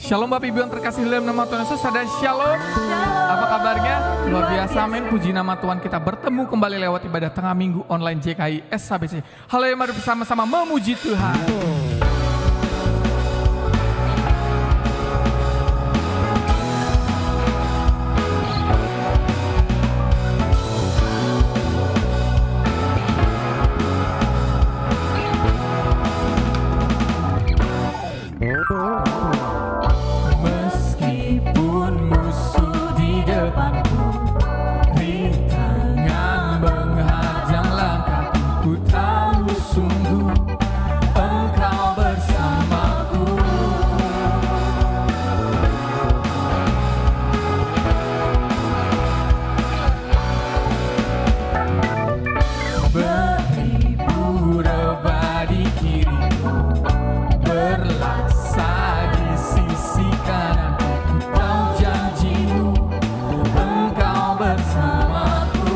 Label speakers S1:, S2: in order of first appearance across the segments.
S1: Shalom Bapak Ibu yang terkasih dalam nama Tuhan Yesus. Ada shalom. Apa kabarnya? Luar biasa, amin. Puji nama Tuhan, kita bertemu kembali lewat ibadah tengah minggu online JKI SHBC. Halo, mari bersama-sama memuji Tuhan.
S2: Meskipun musuh di depanku, rintangan menghadang langkahku, ku tahu sungguh Engkau bersamaku. Beribu rebah di kiriku, berlaksa di sisi kananku, ku tahu janjimu, Engkau bersamaku.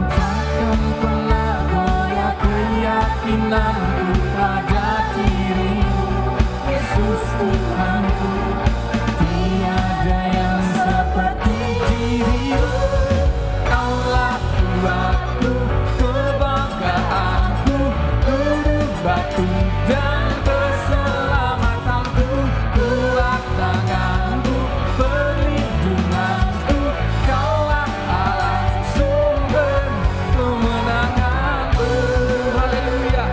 S2: Takkan pernah goyah keyakinanku pada dirimu, Yesus Tuhanku. Tiada yang seperti dirimu. Kaulah kuatku, kebanggaanku, guru batu dan keselamatanku, kuat tanganku, perlindunganku. Kaulah Allah, sumber kemenanganku.
S1: Haleluya.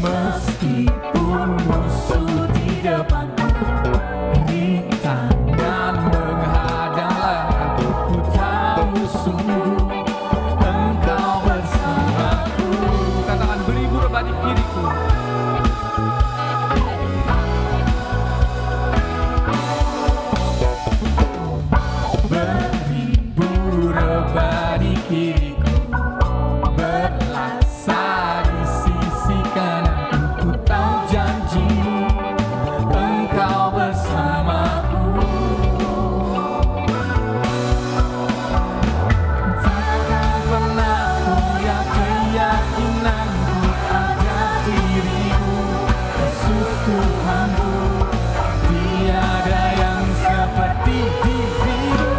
S2: Meskipun musuh di depanku, rintangan menghadang langkahku, ku tahu sungguh Engkau bersamaku.
S1: Katakan beribu rebah di kiriku.
S2: Beribu rebah di kiriku, berlaksa di sisi kananku, ku tahu janjimu, Engkau bersamaku. Takkan pernah goyah keyakinanku pada dirimu, Yesus Tuhanku. Tiada yang seperti dirimu.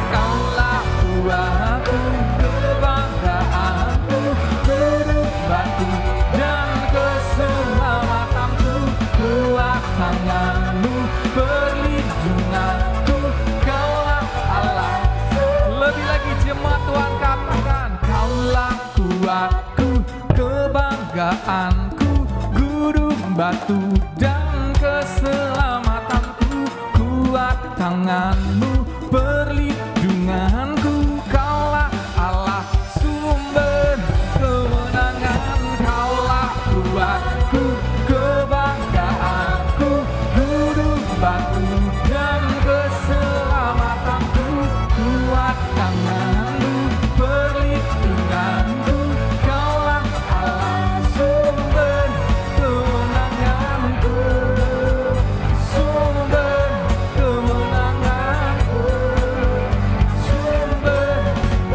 S2: Kaulah kuatku, kebanggaanku, guru batu dan keselamatanku, kuat tanganmu, perlindunganku. Kaulah Allah.
S1: Lebih lagi jemaat Tuhan katakan,
S2: Kaulah kuatku,
S1: kebanggaanku, guru batu dan keselamatanku, kuat tanganmu, perlindunganku. Kaulah Allah, sumber kemenangan. Kaulah kuatku, kebanggaanku, guru batu dan keselamatanku, kuat tanganmu, perlindunganku. Kaulah Allah, sumber kemenanganku, sumber kemenanganku, sumber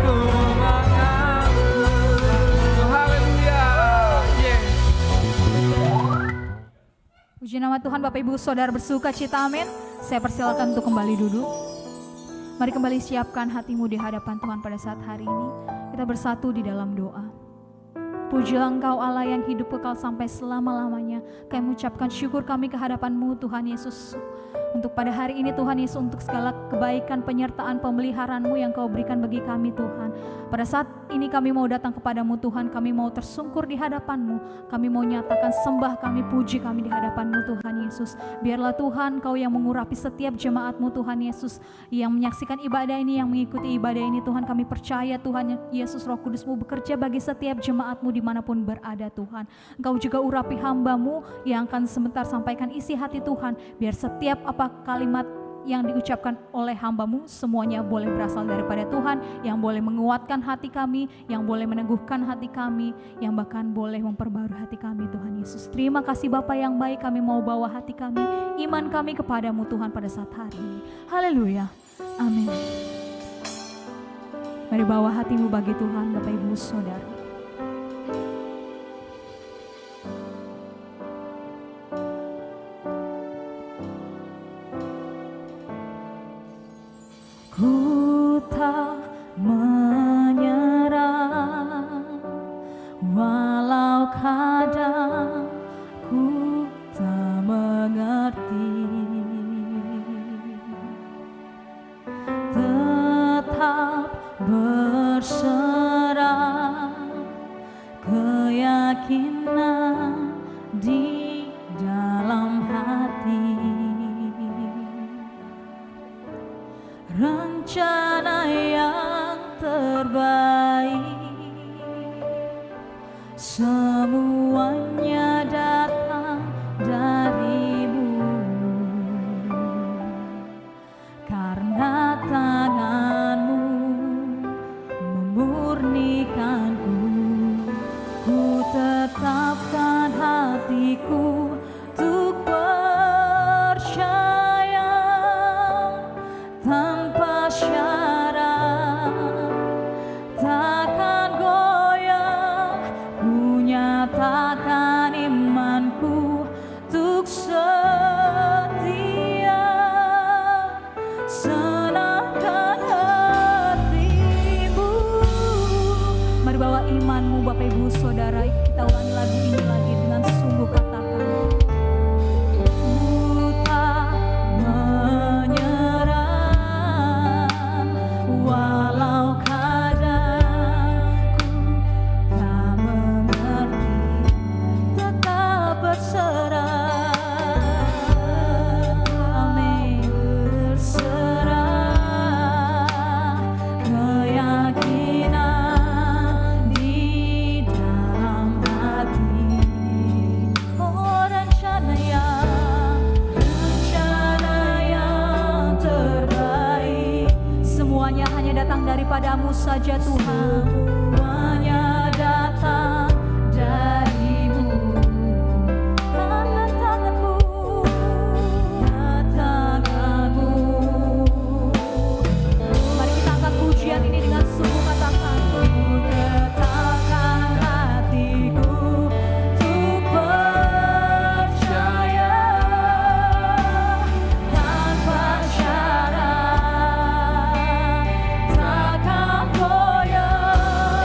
S1: kemenanganku. Haleluya. Yes.
S3: Puji nama Tuhan. Bapak Ibu Saudara bersuka cita, amin. Saya persilakan untuk kembali duduk. Mari kembali siapkan hatimu di hadapan Tuhan pada saat hari ini. Kita bersatu di dalam doa. Pujilah Engkau Allah yang hidup kekal sampai selama-lamanya. Kami mengucapkan syukur kami ke hadapan-Mu Tuhan Yesus. Untuk pada hari ini Tuhan Yesus, untuk segala kebaikan, penyertaan, pemeliharaan-Mu yang Kau berikan bagi kami Tuhan. Pada saat ini kami mau datang kepadamu Tuhan, kami mau tersungkur di hadapan-Mu. Kami mau nyatakan sembah kami, puji kami di hadapan-Mu Tuhan Yesus. Biarlah Tuhan Kau yang mengurapi setiap jemaat-Mu Tuhan Yesus, yang menyaksikan ibadah ini, yang mengikuti ibadah ini Tuhan. Kami percaya Tuhan Yesus, Roh Kudus-Mu bekerja bagi setiap jemaat-Mu dimanapun berada Tuhan. Engkau juga urapi hamba-Mu yang akan sebentar sampaikan isi hati Tuhan. Biar setiap apa kalimat yang diucapkan oleh hamba-Mu semuanya boleh berasal daripada Tuhan, yang boleh menguatkan hati kami, yang boleh meneguhkan hati kami, yang bahkan boleh memperbarui hati kami Tuhan Yesus. Terima kasih Bapa yang baik, kami mau bawa hati kami, iman kami kepadamu Tuhan pada saat hari ini. Haleluya, amin. Mari bawa hatimu bagi Tuhan, Bapak Ibu Saudara. Ku tak menyerah, walau kadang ku tak mengerti. Tetap berserah, keyakinan di dalam hati. Rencana yang terbaik semuanya datang darimu, karena tanganmu memurnikanku. Ku tetapkan hatiku untuk percaya tanpa syarat, takkan goyah. Ku nyatakan imanku untuk setia, senangkan hatimu. Mari bawa imanmu Bapak Ibu Saudara, kita ulangi lagu ini lagi dengan sungguh katakan. Ku tak menyerah, walau kadang ku tak mengerti. Tetap berserah, amin, berserah, keyakinan di dalam hati. Oh, rencana yang terbaik semuanya hanya datang daripadamu saja Tuhan. Semuanya datang darimu, karena tanganmu, Mari kita angkat pujian ini dengan sungguh katakan. Ku tetapkan hatiku untuk percaya tanpa syarat, takkan goyah.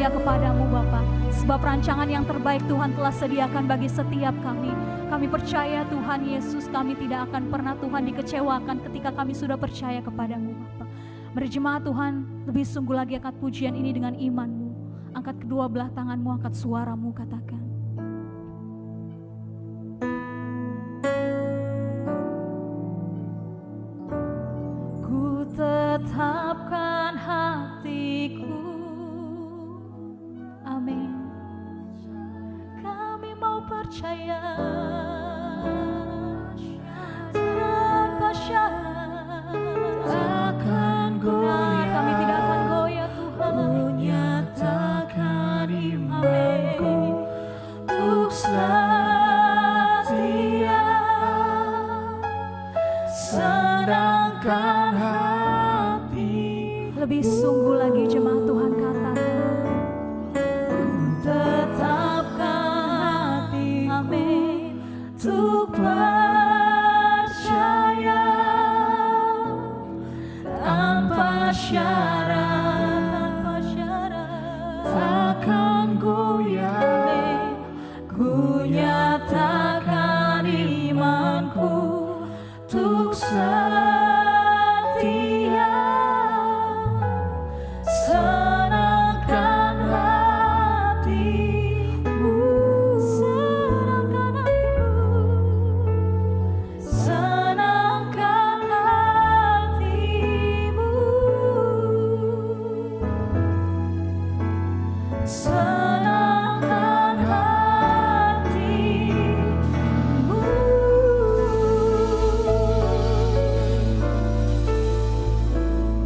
S3: setia kepadamu Bapa. Sebab rancangan yang terbaik Tuhan telah sediakan bagi setiap kami. Kami percaya Tuhan Yesus, kami tidak akan pernah Tuhan dikecewakan ketika kami sudah percaya kepadamu Bapa. Mari jemaat Tuhan, lebih sungguh lagi angkat pujian ini dengan imanmu. Angkat kedua belah tanganmu, angkat suaramu, katakan. Ku tetapkan hatiku. Amin. Kami mau percaya tanpa syarat.
S2: Takkan goyah,
S3: Kami tidak akan goyah Tuhan.
S2: ku nyatakan imanku untuk setia. Sedangkan hati
S3: Lebih sungguh lagi jemaat Tuhan katakan.
S2: tetapkan hati
S3: Amin.
S2: untuk percaya tanpa syarat,
S3: Tanpa syarat.
S2: takkan goyah.
S3: Amin.
S2: Ku nyatakan imanku untuk setia. Senangkan hatimu,
S3: Senangkan hatimu.
S2: senangkan hatimu, senangkan hatimu.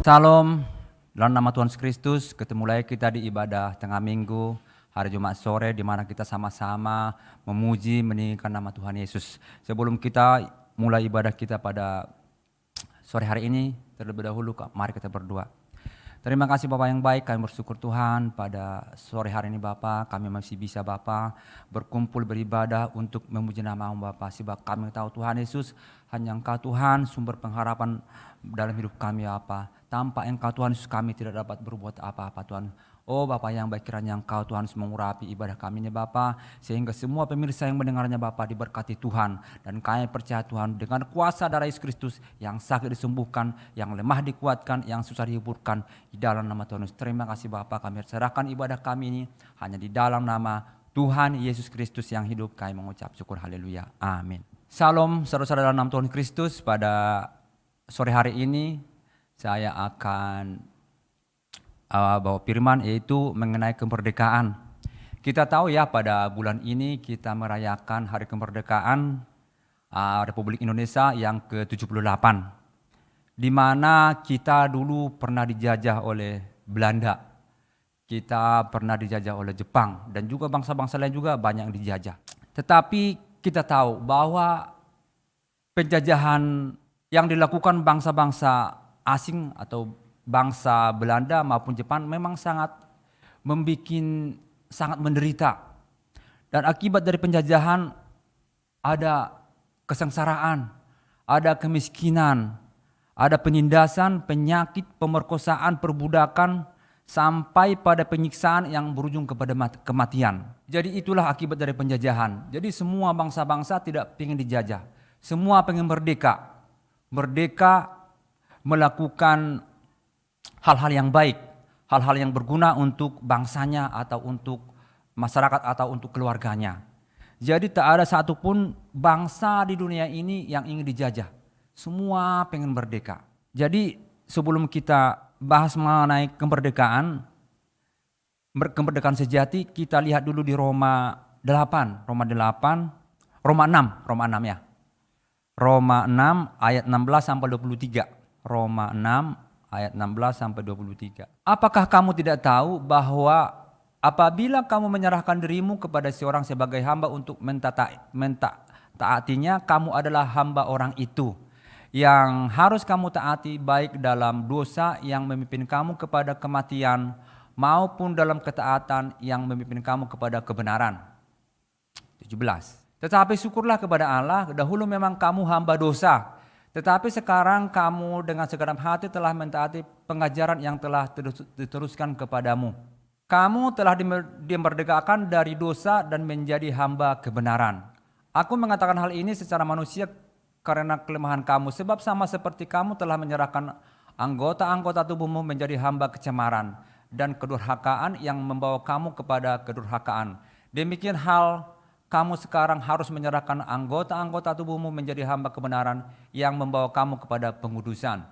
S4: Salam, dalam nama Tuhan Yesus Kristus, ketemu lagi kita di ibadah tengah minggu, hari Jumat sore, di mana kita sama-sama memuji, meninggikan nama Tuhan Yesus. Sebelum kita mulai ibadah kita pada sore hari ini, terlebih dahulu mari kita berdoa. Terima kasih Bapak yang baik, kami bersyukur Tuhan pada sore hari ini Bapak, kami masih bisa Bapak berkumpul beribadah untuk memuji nama-Mu Bapak. Sebab kami tahu Tuhan Yesus, hanya Engkau Tuhan sumber pengharapan dalam hidup kami Bapak. Tanpa Engkau Tuhan Yesus kami tidak dapat berbuat apa-apa Tuhan. Oh Bapak yang baik, kiranya Engkau Tuhan mengurapi ibadah kami ini Bapak, sehingga semua pemirsa yang mendengarnya Bapak diberkati Tuhan. Dan kami percaya Tuhan dengan kuasa darah Yesus Kristus, yang sakit disembuhkan, yang lemah dikuatkan, yang susah dihiburkan, di dalam nama Tuhan Yesus. Terima kasih Bapak, kami serahkan ibadah kami ini hanya di dalam nama Tuhan Yesus Kristus yang hidup, kami mengucap syukur, haleluya, amin. Salam saudara-saudara dalam Tuhan Kristus, pada sore hari ini saya akan bawa firman, yaitu mengenai kemerdekaan. Kita tahu ya, pada bulan ini kita merayakan hari kemerdekaan Republik Indonesia yang ke-78, di mana kita dulu pernah dijajah oleh Belanda, kita pernah dijajah oleh Jepang, dan juga bangsa-bangsa lain juga banyak yang dijajah. Tetapi kita tahu bahwa penjajahan yang dilakukan bangsa-bangsa asing atau bangsa Belanda maupun Jepang memang sangat menderita. Dan akibat dari penjajahan ada kesengsaraan, ada kemiskinan, ada penindasan, penyakit, pemerkosaan, perbudakan, sampai pada penyiksaan yang berujung kepada kematian. Jadi itulah akibat dari penjajahan. Jadi semua bangsa-bangsa tidak ingin dijajah. Semua pengen merdeka. Merdeka melakukan hal-hal yang baik, hal-hal yang berguna untuk bangsanya atau untuk masyarakat atau untuk keluarganya. Jadi tak ada satupun bangsa di dunia ini yang ingin dijajah. Semua pengen merdeka. Jadi sebelum kita bahas mengenai kemerdekaan sejati, kita lihat dulu di Roma 6 ya. Roma 6 ayat 16 sampai 23. Roma 6 ayat 16 sampai 23. Apakah kamu tidak tahu bahwa apabila kamu menyerahkan dirimu kepada seorang sebagai hamba untuk mentaatinya, kamu adalah hamba orang itu, yang harus kamu taati baik dalam dosa yang memimpin kamu kepada kematian maupun dalam ketaatan yang memimpin kamu kepada kebenaran. 17. Tetapi syukurlah kepada Allah, dahulu memang kamu hamba dosa, tetapi sekarang kamu dengan segenap hati telah mentaati pengajaran yang telah diteruskan kepadamu. kamu telah dimerdekakan dari dosa dan menjadi hamba kebenaran. Aku mengatakan hal ini secara manusia karena kelemahan kamu, sebab sama seperti kamu telah menyerahkan anggota-anggota tubuhmu menjadi hamba kecemaran dan kedurhakaan yang membawa kamu kepada kedurhakaan. Demikian hal kamu sekarang harus menyerahkan anggota-anggota tubuhmu menjadi hamba kebenaran yang membawa kamu kepada pengudusan.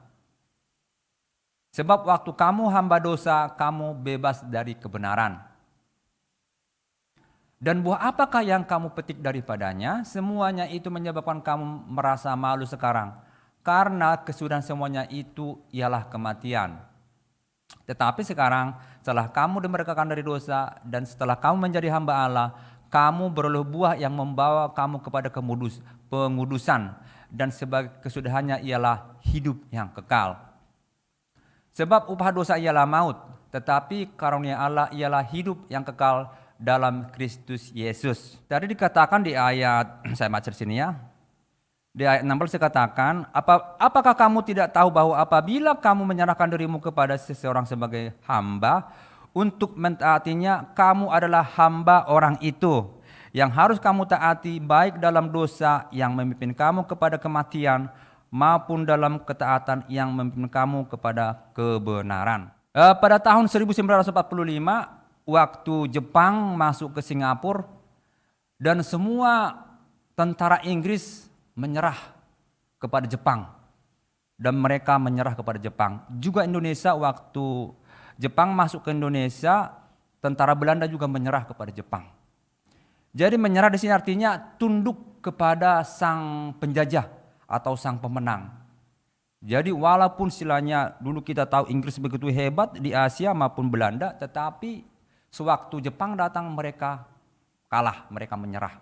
S4: Sebab waktu kamu hamba dosa, kamu bebas dari kebenaran. Dan buah apakah yang kamu petik daripadanya? Semuanya itu menyebabkan kamu merasa malu sekarang. Karena kesudahan semuanya itu ialah kematian. Tetapi sekarang setelah kamu dimerdekakan dari dosa dan setelah kamu menjadi hamba Allah, kamu beroleh buah yang membawa kamu kepada pengudusan. Dan sebagai kesudahannya ialah hidup yang kekal. Sebab upah dosa ialah maut, tetapi karunia Allah ialah hidup yang kekal dalam Kristus Yesus. Tadi dikatakan di ayat, saya baca di sini ya. Di ayat 16 dikatakan, apakah kamu tidak tahu bahwa apabila kamu menyerahkan dirimu kepada seseorang sebagai hamba, untuk mentaatinya, kamu adalah hamba orang itu, yang harus kamu taati baik dalam dosa yang memimpin kamu kepada kematian, maupun dalam ketaatan yang memimpin kamu kepada kebenaran. Pada tahun 1945, waktu Jepang masuk ke Singapura, dan semua tentara Inggris menyerah kepada Jepang. Dan mereka menyerah kepada Jepang. Juga Indonesia, waktu Jepang masuk ke Indonesia, tentara Belanda juga menyerah kepada Jepang. Jadi menyerah di sini artinya tunduk kepada sang penjajah atau sang pemenang. Jadi walaupun istilahnya dulu kita tahu Inggris begitu hebat di Asia maupun Belanda, tetapi sewaktu Jepang datang mereka kalah, mereka menyerah.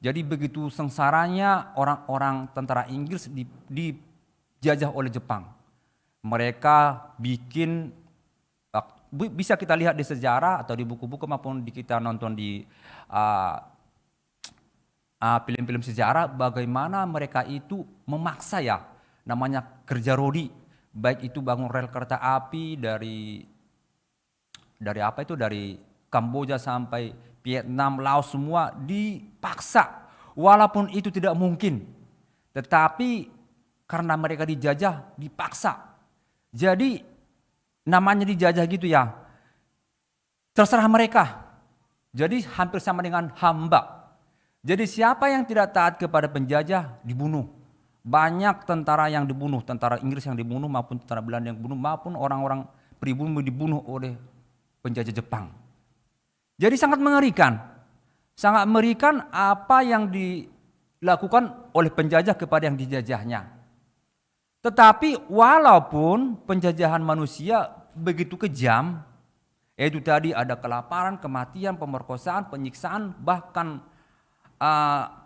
S4: Jadi begitu sengsaranya orang-orang tentara Inggris dijajah oleh Jepang. Mereka bikin, bisa kita lihat di sejarah atau di buku-buku maupun kita nonton di film-film sejarah, bagaimana mereka itu memaksa ya, namanya kerja rodi, baik itu bangun rel kereta api dari Kamboja sampai Vietnam, Laos, semua dipaksa, walaupun itu tidak mungkin, tetapi karena mereka dijajah, dipaksa. Jadi namanya dijajah gitu ya, terserah mereka. Jadi hampir sama dengan hamba. Jadi siapa yang tidak taat kepada penjajah dibunuh. Banyak tentara yang dibunuh, tentara Inggris yang dibunuh maupun tentara Belanda yang dibunuh maupun orang-orang pribumi dibunuh oleh penjajah Jepang. Jadi sangat mengerikan. Sangat mengerikan apa yang dilakukan oleh penjajah kepada yang dijajahnya. Tetapi walaupun penjajahan manusia begitu kejam, yaitu tadi ada kelaparan, kematian, pemerkosaan, penyiksaan, bahkan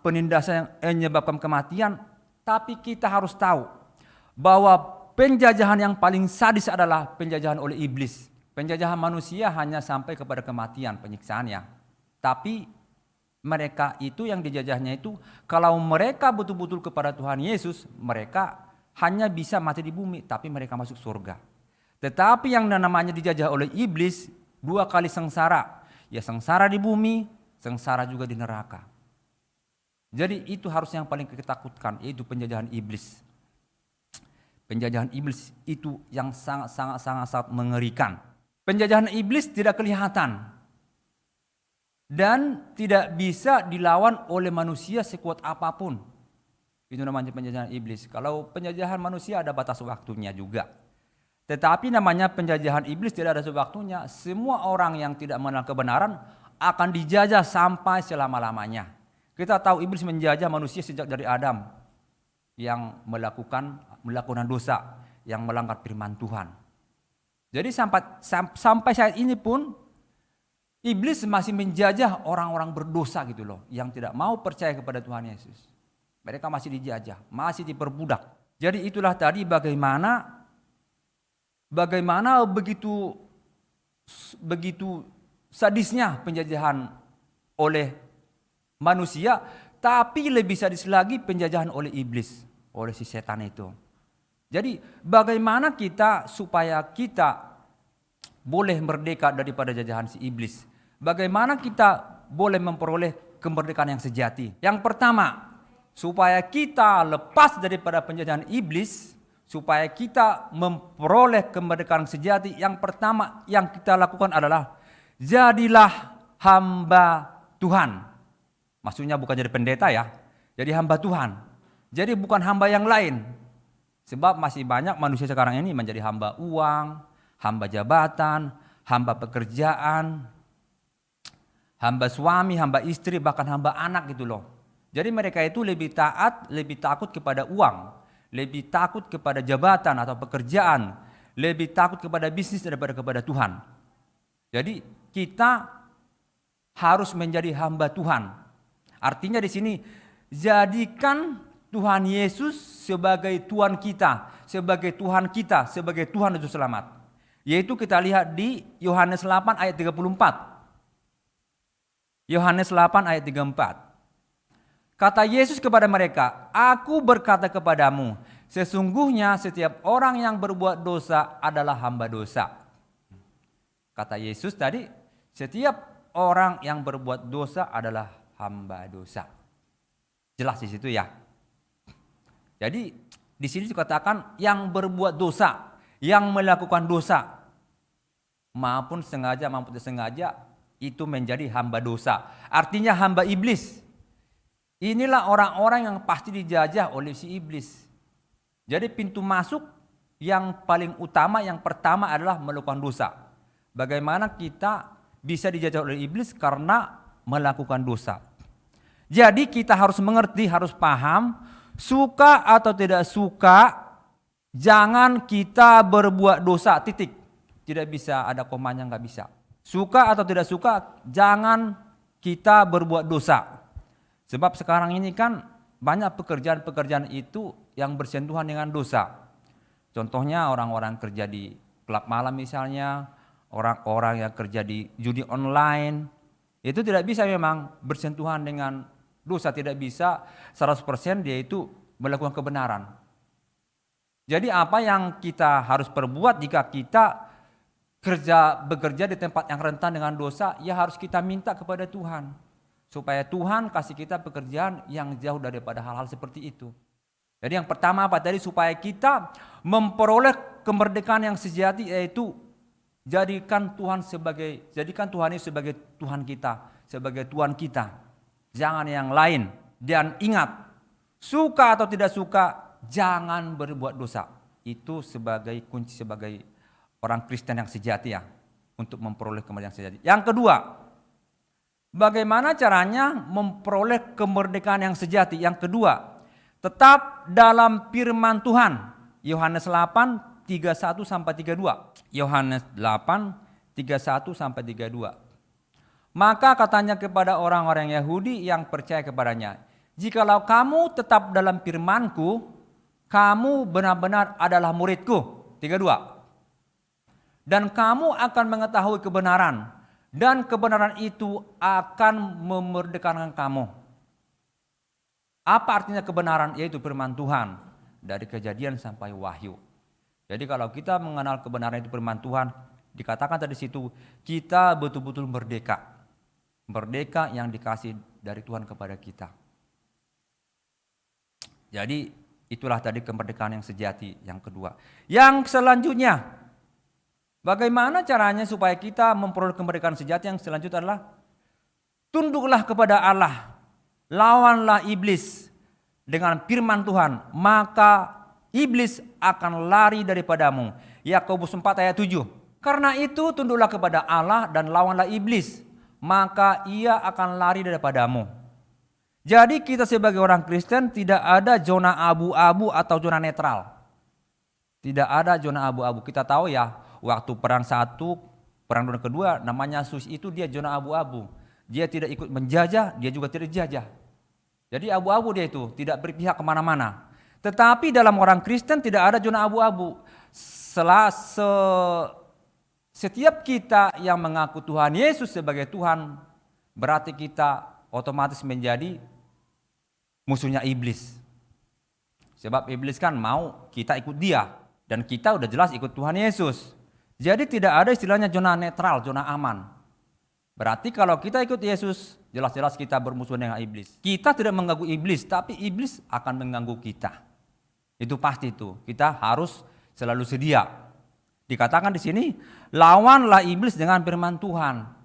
S4: penindasan yang menyebabkan kematian, tapi kita harus tahu bahwa penjajahan yang paling sadis adalah penjajahan oleh iblis. Penjajahan manusia hanya sampai kepada kematian, penyiksaannya. Tapi mereka itu yang dijajahnya itu, kalau mereka betul-betul kepada Tuhan Yesus, mereka hanya bisa mati di bumi, tapi mereka masuk surga. Tetapi yang namanya dijajah oleh iblis, 2 kali sengsara. Ya sengsara di bumi, sengsara juga di neraka. Jadi itu harus yang paling kita takutkan, yaitu penjajahan iblis. Penjajahan iblis itu yang sangat mengerikan. Penjajahan iblis tidak kelihatan dan tidak bisa dilawan oleh manusia sekuat apapun. Itu namanya penjajahan iblis. Kalau penjajahan manusia ada batas waktunya juga. Tetapi namanya penjajahan iblis tidak ada waktunya. Semua orang yang tidak mengenal kebenaran akan dijajah sampai selama-lamanya. Kita tahu iblis menjajah manusia sejak dari Adam yang melakukan dosa, yang melanggar firman Tuhan. Jadi sampai saat ini pun iblis masih menjajah orang-orang berdosa gitu loh, yang tidak mau percaya kepada Tuhan Yesus. Mereka masih dijajah, masih diperbudak. Jadi itulah tadi bagaimana begitu sadisnya penjajahan oleh manusia, tapi lebih sadis lagi penjajahan oleh iblis, oleh si setan itu. Jadi bagaimana kita supaya kita boleh merdeka daripada jajahan si iblis? Bagaimana kita boleh memperoleh kemerdekaan yang sejati? Yang pertama, supaya kita lepas daripada penjajahan iblis, supaya kita memperoleh kemerdekaan sejati, yang pertama yang kita lakukan adalah jadilah hamba Tuhan. Maksudnya bukan jadi pendeta ya, jadi hamba Tuhan. Jadi bukan hamba yang lain. Sebab masih banyak manusia sekarang ini menjadi hamba uang, hamba jabatan, hamba pekerjaan, hamba suami, hamba istri, bahkan hamba anak gitu loh. Jadi mereka itu lebih taat, lebih takut kepada uang, lebih takut kepada jabatan atau pekerjaan, lebih takut kepada bisnis daripada kepada Tuhan. Jadi kita harus menjadi hamba Tuhan. Artinya di sini jadikan Tuhan Yesus sebagai Tuhan kita, sebagai Tuhan kita, sebagai Tuhan Juru Selamat. Yaitu kita lihat di Yohanes 8 ayat 34. Yohanes 8 ayat 34. Kata Yesus kepada mereka, "Aku berkata kepadamu, sesungguhnya setiap orang yang berbuat dosa adalah hamba dosa." Kata Yesus tadi, setiap orang yang berbuat dosa adalah hamba dosa. Jelas di situ ya. Jadi di sini dikatakan yang berbuat dosa, yang melakukan dosa, maupun sengaja maupun tidak sengaja, itu menjadi hamba dosa. Artinya hamba iblis. Inilah orang-orang yang pasti dijajah oleh si iblis. Jadi pintu masuk yang paling utama, yang pertama adalah melakukan dosa. Bagaimana kita bisa dijajah oleh iblis? Karena melakukan dosa. Jadi kita harus mengerti, harus paham, suka atau tidak suka, jangan kita berbuat dosa, titik. Tidak bisa ada komanya, nggak bisa. Suka atau tidak suka, jangan kita berbuat dosa. Sebab sekarang ini kan banyak pekerjaan-pekerjaan itu yang bersentuhan dengan dosa. Contohnya orang-orang kerja di klub malam misalnya, orang-orang yang kerja di judi online, itu tidak bisa memang bersentuhan dengan dosa, tidak bisa 100% dia itu melakukan kebenaran. Jadi apa yang kita harus perbuat jika kita bekerja di tempat yang rentan dengan dosa, ya harus kita minta kepada Tuhan. Supaya Tuhan kasih kita pekerjaan yang jauh daripada hal-hal seperti itu. Jadi yang pertama apa tadi? Supaya kita memperoleh kemerdekaan yang sejati, yaitu jadikan Tuhan Yesus sebagai Tuhan kita, sebagai Tuhan kita. Jangan yang lain. Dan ingat, suka atau tidak suka, jangan berbuat dosa. Itu sebagai kunci sebagai orang Kristen yang sejati ya, untuk memperoleh kemerdekaan yang sejati. Yang kedua, bagaimana caranya memperoleh kemerdekaan yang sejati? Yang kedua, tetap dalam firman Tuhan. Yohanes 8 31 sampai 32. Yohanes 8 31 sampai 32. Maka katanya kepada orang-orang Yahudi yang percaya kepadanya, "Jikalau kamu tetap dalam firman-Ku, kamu benar-benar adalah murid-Ku." 32. "Dan kamu akan mengetahui kebenaran, dan kebenaran itu akan memerdekakan kamu." Apa artinya kebenaran? Yaitu firman Tuhan dari Kejadian sampai Wahyu. Jadi kalau kita mengenal kebenaran itu firman Tuhan, dikatakan tadi situ kita betul-betul merdeka. Merdeka yang dikasih dari Tuhan kepada kita. Jadi itulah tadi kemerdekaan yang sejati yang kedua. Yang selanjutnya, bagaimana caranya supaya kita memperoleh kemerdekaan sejati? Yang selanjutnya adalah tunduklah kepada Allah, lawanlah iblis dengan firman Tuhan, maka iblis akan lari daripadamu. Yakobus 4 ayat 7. Karena itu tunduklah kepada Allah dan lawanlah iblis, maka ia akan lari daripadamu. Jadi kita sebagai orang Kristen tidak ada zona abu-abu atau zona netral. Tidak ada zona abu-abu. Kita tahu ya, waktu perang 1, perang dunia kedua, namanya Swiss itu dia zona abu-abu. Dia tidak ikut menjajah, dia juga tidak dijajah. Jadi abu-abu dia itu, tidak berpihak kemana-mana. Tetapi dalam orang Kristen tidak ada zona abu-abu. Setiap kita yang mengaku Tuhan Yesus sebagai Tuhan, berarti kita otomatis menjadi musuhnya iblis. Sebab iblis kan mau kita ikut dia, dan kita udah jelas ikut Tuhan Yesus. Jadi tidak ada istilahnya zona netral, zona aman. Berarti kalau kita ikut Yesus, jelas-jelas kita bermusuhan dengan iblis. Kita tidak mengganggu iblis, tapi iblis akan mengganggu kita. Itu pasti itu. Kita harus selalu sedia. Dikatakan di sini, lawanlah iblis dengan firman Tuhan.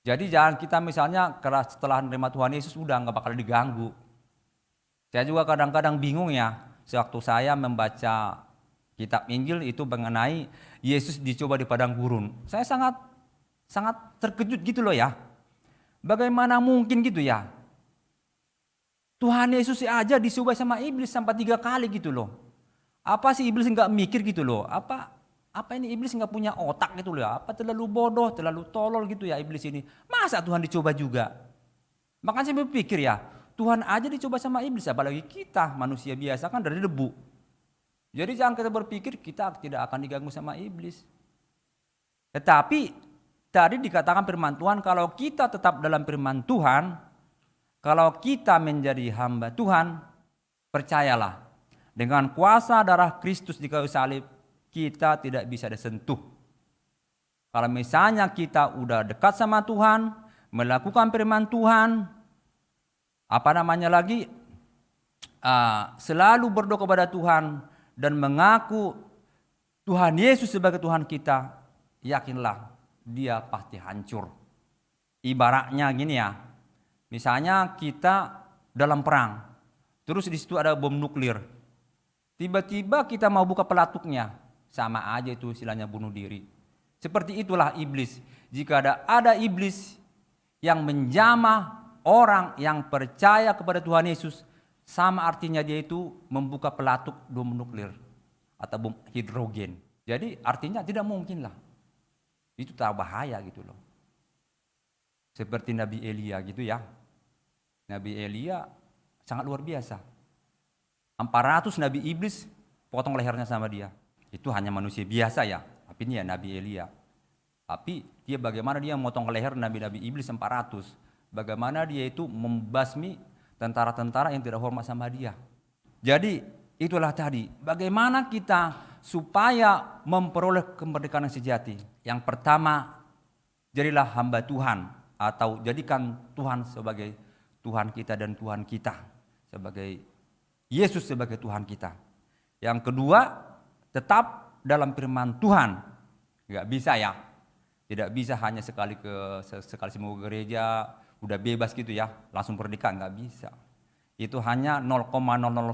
S4: Jadi jangan kita misalnya setelah menerima Tuhan Yesus udah nggak bakal diganggu. Saya juga kadang-kadang bingung ya, sewaktu saya membaca kitab Injil itu mengenai Yesus dicoba di padang gurun. Saya sangat terkejut gitu loh ya. Bagaimana mungkin gitu ya? Tuhan Yesus aja dicoba sama iblis sampai 3 kali gitu loh. Apa sih iblis nggak mikir gitu loh? Apa ini iblis nggak punya otak gitu loh? Apa terlalu bodoh, terlalu tolol gitu ya iblis ini? Masa Tuhan dicoba juga? Makanya saya berpikir ya, Tuhan aja dicoba sama iblis, apalagi kita manusia biasa kan dari debu. Jadi jangan kita berpikir kita tidak akan diganggu sama iblis. Tetapi tadi dikatakan firman Tuhan, kalau kita tetap dalam firman Tuhan, kalau kita menjadi hamba Tuhan, percayalah, dengan kuasa darah Kristus di kayu salib, kita tidak bisa disentuh. Kalau misalnya kita udah dekat sama Tuhan, melakukan firman Tuhan, selalu berdoa kepada Tuhan, dan mengaku Tuhan Yesus sebagai Tuhan kita, yakinlah dia pasti hancur. Ibaratnya gini ya, misalnya kita dalam perang, terus di situ ada bom nuklir, tiba-tiba kita mau buka pelatuknya, sama aja itu istilahnya bunuh diri. Seperti itulah iblis. Jika ada iblis yang menjamah orang yang percaya kepada Tuhan Yesus, sama artinya dia itu membuka pelatuk bom nuklir atau bom hidrogen. Jadi artinya tidak mungkin lah. Itu tak bahaya gitu loh. Seperti Nabi Elia gitu ya. Nabi Elia sangat luar biasa. 400 nabi iblis potong lehernya sama dia. Itu hanya manusia biasa ya. Tapi ini ya Nabi Elia. Tapi dia bagaimana dia memotong leher nabi-nabi iblis 400. Bagaimana dia itu membasmi tentara-tentara yang tidak hormat sama dia. Jadi itulah tadi, bagaimana kita supaya memperoleh kemerdekaan yang sejati. Yang pertama, jadilah hamba Tuhan, atau jadikan Tuhan sebagai Tuhan kita dan Tuhan kita, sebagai Yesus sebagai Tuhan kita. Yang kedua, tetap dalam firman Tuhan. Nggak bisa ya, tidak bisa hanya sekali semua gereja, udah bebas gitu ya, langsung pernikahan, nggak bisa. Itu hanya 0,00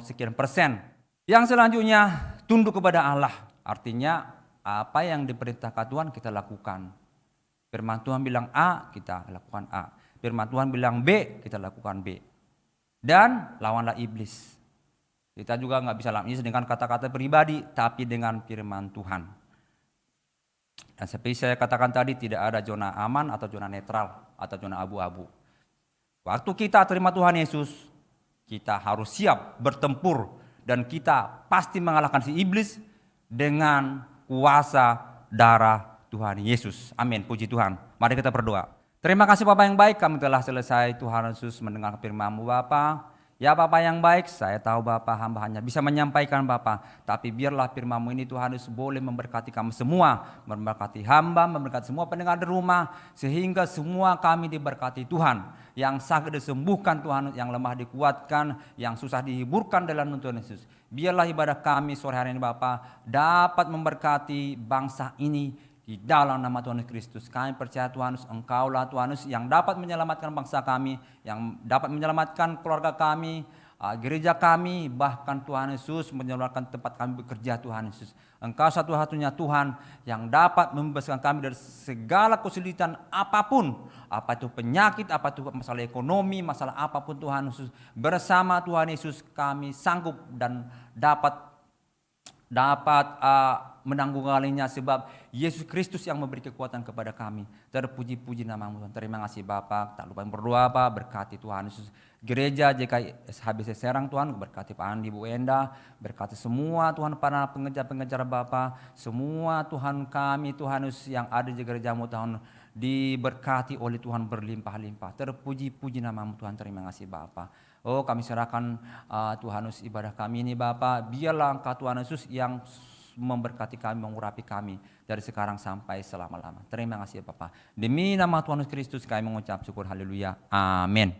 S4: sekian persen. Yang selanjutnya, tunduk kepada Allah. Artinya apa yang diperintahkan Tuhan kita lakukan. Firman Tuhan bilang A, kita lakukan A. Firman Tuhan bilang B, kita lakukan B. Dan lawanlah iblis. Kita juga nggak bisa lawan iblis dengan kata-kata pribadi, tapi dengan firman Tuhan. Dan seperti saya katakan tadi, tidak ada zona aman atau zona netral atau zona abu-abu. Waktu kita terima Tuhan Yesus, kita harus siap bertempur dan kita pasti mengalahkan si iblis dengan kuasa darah Tuhan Yesus. Amin, puji Tuhan. Mari kita berdoa. Terima kasih Bapak yang baik, kami telah selesai Tuhan Yesus mendengar firman-Mu Bapak. Ya Bapak yang baik, saya tahu Bapak hamba hanya bisa menyampaikan Bapak. Tapi biarlah firman-Mu ini Tuhan Yesus boleh memberkati kami semua. Memberkati hamba, memberkati semua pendengar di rumah. Sehingga semua kami diberkati Tuhan. Yang sakit disembuhkan Tuhan, yang lemah dikuatkan, yang susah dihiburkan dalam nama Tuhan Yesus. Biarlah ibadah kami sore hari ini Bapak dapat memberkati bangsa ini. Di dalam nama Tuhan Kristus, kami percaya Tuhan Yesus, Engkaulah Tuhan Yesus yang dapat menyelamatkan bangsa kami, yang dapat menyelamatkan keluarga kami, gereja kami, bahkan Tuhan Yesus menyelamatkan tempat kami bekerja Tuhan Yesus. Engkau satu-satunya Tuhan yang dapat membebaskan kami dari segala kesulitan apapun, apa itu penyakit, apa itu masalah ekonomi, masalah apapun Tuhan Yesus. Bersama Tuhan Yesus kami sanggup dan dapat menanggungalinya sebab Yesus Kristus yang memberi kekuatan kepada kami. Terpuji-puji nama-Mu Tuhan. Terima kasih Bapak. Tak lupa berdoa Pak, berkati Tuhan Yesus. Gereja JKI SHBC Serang Tuhan, berkati Pak Andi, Bu Enda, berkati semua Tuhan para pengejar-pengejar Bapak, semua Tuhan kami Tuhan Yesus yang ada di gereja-Mu Tuhan, diberkati oleh Tuhan berlimpah-limpah. Terpuji-puji nama-Mu Tuhan. Terima kasih Bapak. Oh kami serahkan Tuhan Yesus ibadah kami ini Bapak. Biarlah Engkau Tuhan Yesus yang memberkati kami, mengurapi kami dari sekarang sampai selama-lama. Terima kasih ya Bapa. Demi nama Tuhan Yesus Kristus kami mengucap syukur, haleluya, amin.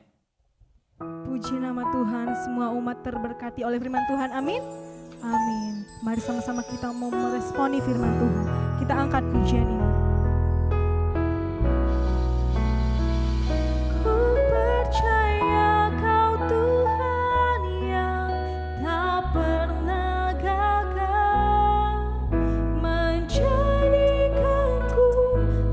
S2: Puji nama Tuhan, semua umat terberkati oleh firman Tuhan, amin. Amin. Mari sama-sama kita mau meresponi firman Tuhan. Kita angkat pujian ini. Ku percaya Kau Tuhan yang tak pernah gagal, menjadikanku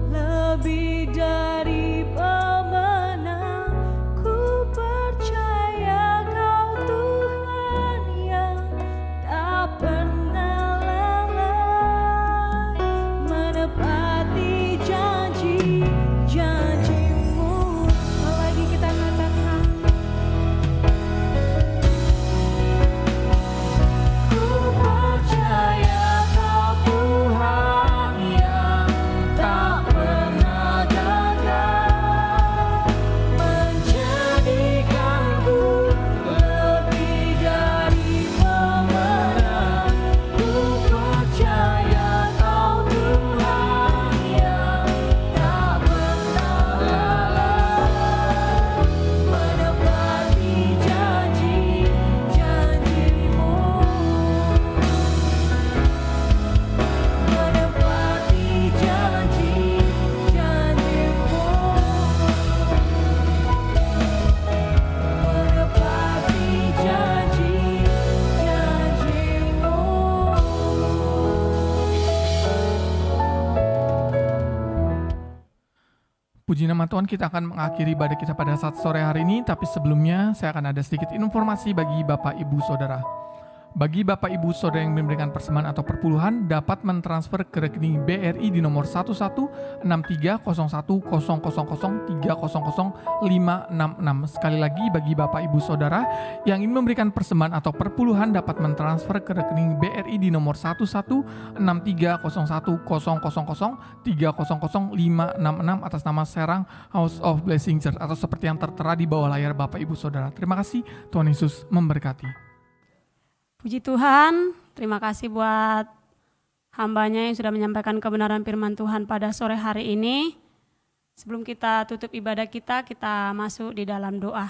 S2: lebih dari pemenang. Ku percaya Kau Tuhan yang tak pernah lalai, menepati janji-janjimu. Lagi kita katakan, ku percaya Kau Tuhan yang tak pernah gagal, menjadikanku lebih dari pemenang. Ku percaya Kau Tuhan yang tak pernah lalai, menepati janji-janjimu, menepati janji-janjimu, menepati janji-janjimu.
S1: Puji nama Tuhan, kita akan mengakhiri ibadah kita pada saat sore hari ini. Tapi sebelumnya saya akan ada sedikit informasi bagi Bapak Ibu Saudara. Bagi Bapak Ibu Saudara yang memberikan persembahan atau perpuluhan dapat mentransfer ke rekening BRI di nomor 11630000300566. Sekali lagi bagi Bapak Ibu Saudara yang ingin memberikan persembahan atau perpuluhan dapat mentransfer ke rekening BRI di nomor 11630000300566 atas nama Serang House of Blessing Church atau seperti yang tertera di bawah layar Bapak Ibu Saudara. Terima kasih, Tuhan Yesus memberkati.
S5: Puji Tuhan, terima kasih buat hambanya yang sudah menyampaikan kebenaran firman Tuhan pada sore hari ini. Sebelum kita tutup ibadah kita masuk di dalam doa.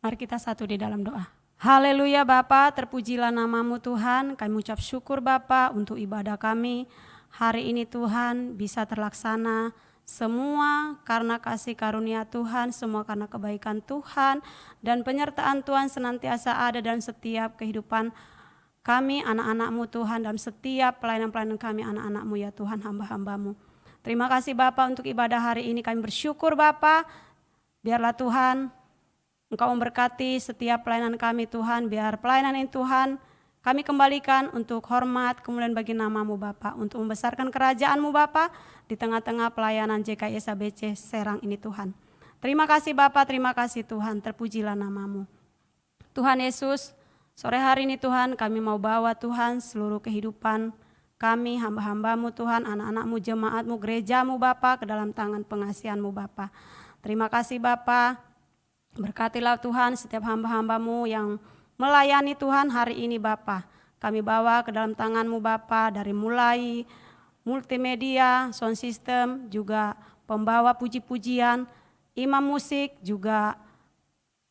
S5: Mari kita satu di dalam doa. Haleluya Bapa, terpujilah namamu Tuhan. Kami ucap syukur Bapa untuk ibadah kami. Hari ini Tuhan bisa terlaksana semua karena kasih karunia Tuhan, semua karena kebaikan Tuhan. Dan penyertaan Tuhan senantiasa ada dalam setiap kehidupan kami anak-anak-Mu Tuhan, dalam setiap pelayanan-pelayanan kami anak-anak-Mu ya Tuhan, hamba-hamba-Mu. Terima kasih Bapa untuk ibadah hari ini, kami bersyukur Bapa. Biarlah Tuhan Engkau memberkati setiap pelayanan kami Tuhan, biar pelayanan ini Tuhan kami kembalikan untuk hormat kemuliaan bagi nama-Mu Bapa, untuk membesarkan kerajaan-Mu Bapa di tengah-tengah pelayanan JKI SABC Serang ini Tuhan. Terima kasih Bapa, terima kasih Tuhan, terpujilah nama-Mu. Tuhan Yesus, sore hari ini Tuhan kami mau bawa Tuhan seluruh kehidupan kami hamba-hamba-Mu Tuhan, anak-anak-Mu, jemaat-Mu, gereja-Mu Bapa ke dalam tangan pengasihan-Mu Bapa. Terima kasih Bapa, berkatilah Tuhan setiap hamba-hamba-Mu yang melayani Tuhan hari ini Bapa. Kami bawa ke dalam tangan-Mu Bapa, dari mulai multimedia, sound system, juga pembawa puji-pujian, imam musik, juga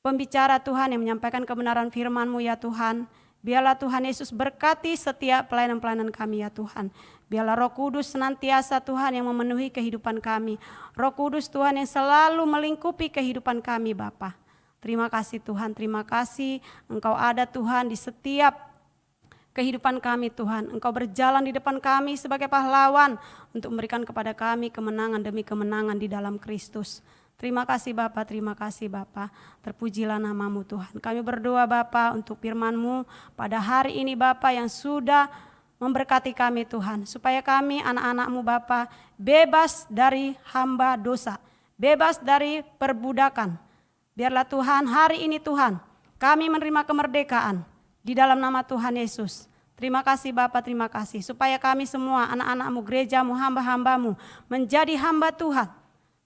S5: pembicara Tuhan yang menyampaikan kebenaran firman-Mu ya Tuhan. Biarlah Tuhan Yesus berkati setiap pelayanan-pelayanan kami ya Tuhan. Biarlah Roh Kudus senantiasa Tuhan yang memenuhi kehidupan kami. Roh Kudus Tuhan yang selalu melingkupi kehidupan kami Bapa. Terima kasih Tuhan, terima kasih Engkau ada Tuhan di setiap kehidupan kami Tuhan. Engkau berjalan di depan kami sebagai pahlawan untuk memberikan kepada kami kemenangan demi kemenangan di dalam Kristus. Terima kasih Bapa, terima kasih Bapa. Terpujilah nama-Mu Tuhan. Kami berdoa Bapa untuk firman-Mu pada hari ini Bapa yang sudah memberkati kami Tuhan. Supaya kami anak-anak-Mu Bapa bebas dari hamba dosa. Bebas dari perbudakan. Biarlah Tuhan hari ini Tuhan kami menerima kemerdekaan di dalam nama Tuhan Yesus. Terima kasih Bapa, terima kasih. Supaya kami semua anak-anak-Mu, gereja-Mu, hamba-hamba-Mu menjadi hamba Tuhan.